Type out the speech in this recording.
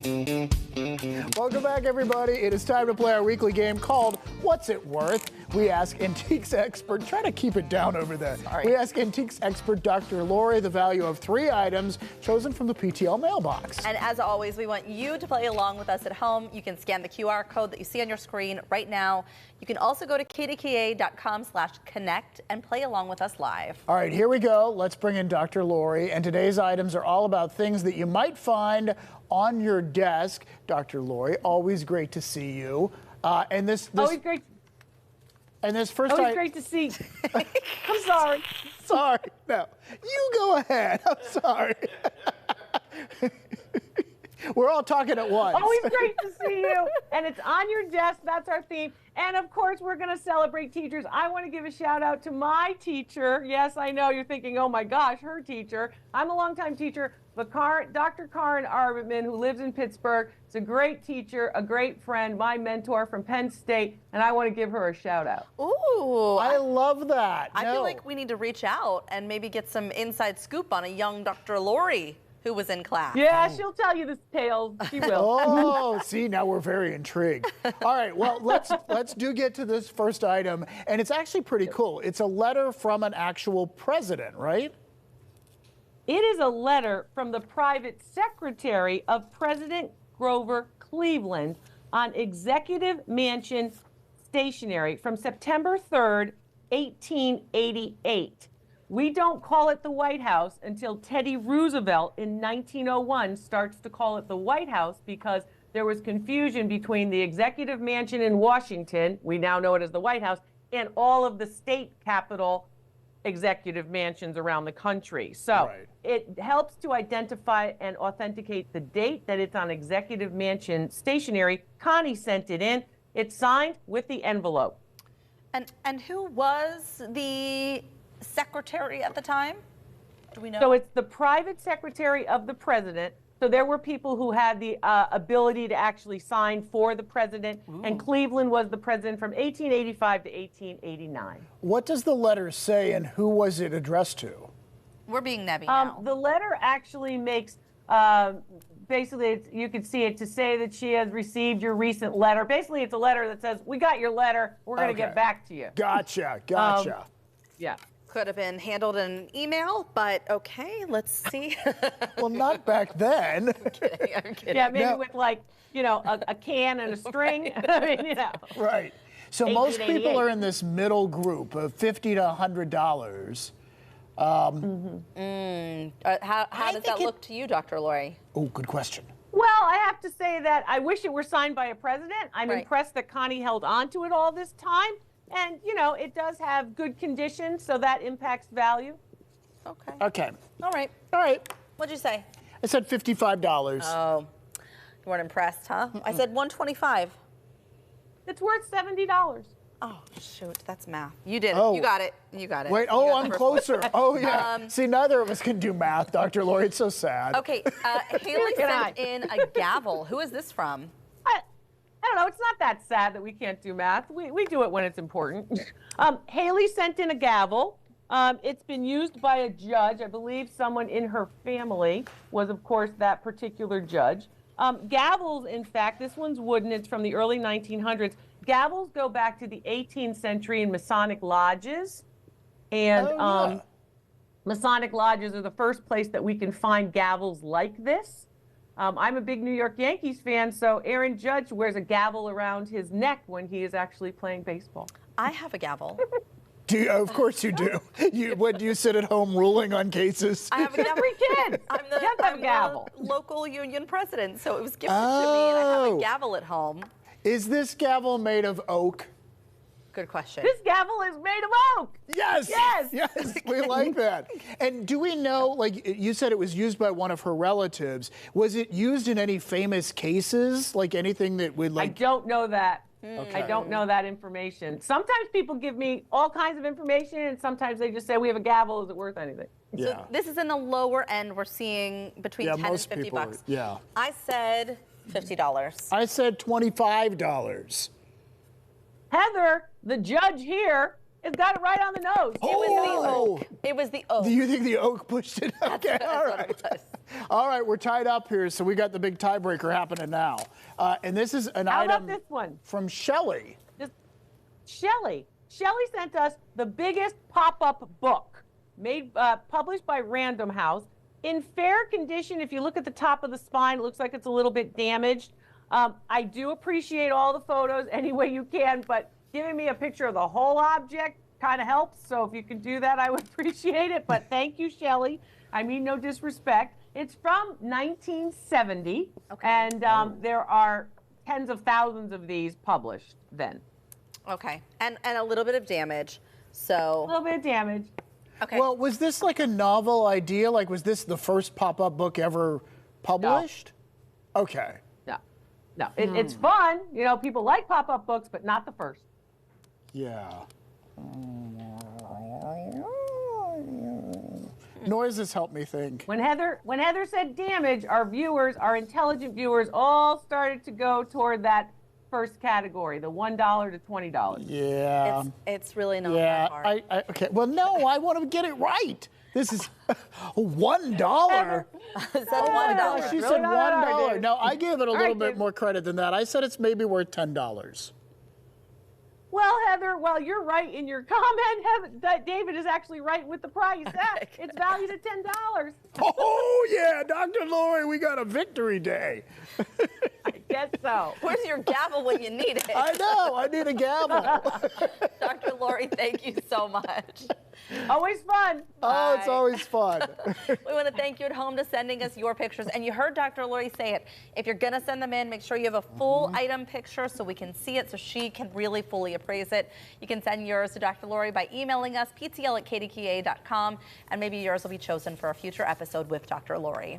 Welcome back, everybody. It is time to play our weekly game called What's It Worth? We ask antiques expert, try to keep it down over there. Sorry. We ask antiques expert Dr. Lori the value of 3 items chosen from the PTL mailbox. And as always, we want you to play along with us at home. You can scan the QR code that you see on your screen right now. You can also go to kdka.com/connect and play along with us live. All right, here we go. Let's bring in Dr. Lori. And today's items are all about things that you might find on your desk. Dr. Lori, always great to see you. Always great. And this first Always great to see. I'm sorry. Sorry. No, you go ahead. I'm sorry. We're all talking at once. Always great to see you. And it's on your desk. That's our theme. And of course, we're going to celebrate teachers. I want to give a shout out to my teacher. Yes, I know you're thinking, oh my gosh, her teacher. I'm a longtime teacher, but Dr. Karen Arbitman, who lives in Pittsburgh, is a great teacher, a great friend, my mentor from Penn State, and I want to give her a shout out. Ooh. I love that. I feel like we need to reach out and maybe get some inside scoop on a young Dr. Lori who was in class. Yeah, she'll tell you the tales. She will. Oh, see, now we're very intrigued. All right, well, let's get to this first item, and it's actually pretty cool. It's a letter from an actual president, right? It is a letter from the private secretary of President Grover Cleveland on Executive Mansion stationery from September 3rd, 1888. We don't call it the White House until Teddy Roosevelt in 1901 starts to call it the White House because there was confusion between the Executive Mansion in Washington, we now know it as the White House, and all of the state capital executive mansions around the country. So it helps to identify and authenticate the date that it's on Executive Mansion stationery. Connie sent it in. It's signed with the envelope. And who was the secretary at the time? Do we know? So it's the private secretary of the president. So there were people who had the ability to actually sign for the president, and Cleveland was the president from 1885 to 1889. What does the letter say, and who was it addressed to? We're being nebby now. The letter actually makes, basically, you can see it to say that she has received your recent letter. Basically, it's a letter that says, we got your letter, we're going to get back to you. Gotcha. Yeah. Could have been handled in an email, but okay, let's see. Well, not back then. I'm kidding. Yeah, maybe with like, a can and a string. I mean, Right. So most people are in this middle group of $50 to $100. How does that look to you, Dr. Lori? Oh, good question. Well, I have to say that I wish it were signed by a president. I'm impressed that Connie held on to it all this time. And, it does have good condition, so that impacts value. Okay. All right. What'd you say? I said $55. Oh, you weren't impressed, huh? I said $125. It's worth $70. Oh, shoot, that's math. You did it. Oh. You got it. Wait, I'm closer. Oh, yeah. See, neither of us can do math, Dr. Lori. It's so sad. Okay, Haley sent in a gavel. Who is this from? I don't know. It's not that sad that we can't do math. We do it when it's important. Haley sent in a gavel. It's been used by a judge. I believe someone in her family was, of course, that particular judge. Gavels, in fact, this one's wooden. It's from the early 1900s. Gavels go back to the 18th century in Masonic lodges. And Masonic lodges are the first place that we can find gavels like this. I'm a big New York Yankees fan, so Aaron Judge wears a gavel around his neck when he is actually playing baseball. I have a gavel. Do you? Of course you do. Do you sit at home ruling on cases? I have a gavel. Every kid. I'm gavel. the local union president, so it was gifted to me, and I have a gavel at home. Is this gavel made of oak? Good question. This gavel is made of oak. Yes. We like that. And do we know, like you said, it was used by one of her relatives. Was it used in any famous cases? Like anything that would like? I don't know that. I don't know that information. Sometimes people give me all kinds of information, and sometimes they just say, we have a gavel. Is it worth anything? So this is in the lower end. We're seeing between 10 and 50 bucks. Yeah. I said $50. I said $25. Heather, the judge here, has got it right on the nose. It was the oak. It was the oak. Do you think the oak pushed it? Okay, all right. All right, we're tied up here, so we got the big tiebreaker happening now. And this is an How item about this one? from Shelly. Shelly. Shelly sent us the biggest pop-up book, published by Random House. In fair condition, if you look at the top of the spine, it looks like it's a little bit damaged. I do appreciate all the photos any way you can, but giving me a picture of the whole object kind of helps. So if you can do that, I would appreciate it. But thank you, Shelly. I mean no disrespect. It's from 1970, and there are tens of thousands of these published then. Okay, and a little bit of damage, so. A little bit of damage. Okay. Well, was this like a novel idea? Like, was this the first pop-up book ever published? No. Okay. No, it's fun. You know, people like pop-up books, but not the first. Yeah. Noises help me think. When Heather said damage, our intelligent viewers all started to go toward that first category, the $1 to $20. Yeah. It's really not that hard. Okay. Well, no, I want to get it right. This is $1. Said $1. She said $1. No, I gave it a little bit more credit than that. I said it's maybe worth $10. Well, Heather, while you're right in your comment, David is actually right with the price. It's valued at $10. Oh, yeah, Dr. Lori, we got a victory day. I guess so. Where's your gavel when you need it? I know, I need a gavel. Dr. Lori, thank you so much. Always fun. Oh, it's always fun. We want to thank you at home to sending us your pictures. And you heard Dr. Lori say it. If you're going to send them in, make sure you have a full item picture so we can see it, so she can really fully appraise it. You can send yours to Dr. Lori by emailing us, ptl@kdka.com, and maybe yours will be chosen for a future episode with Dr. Lori.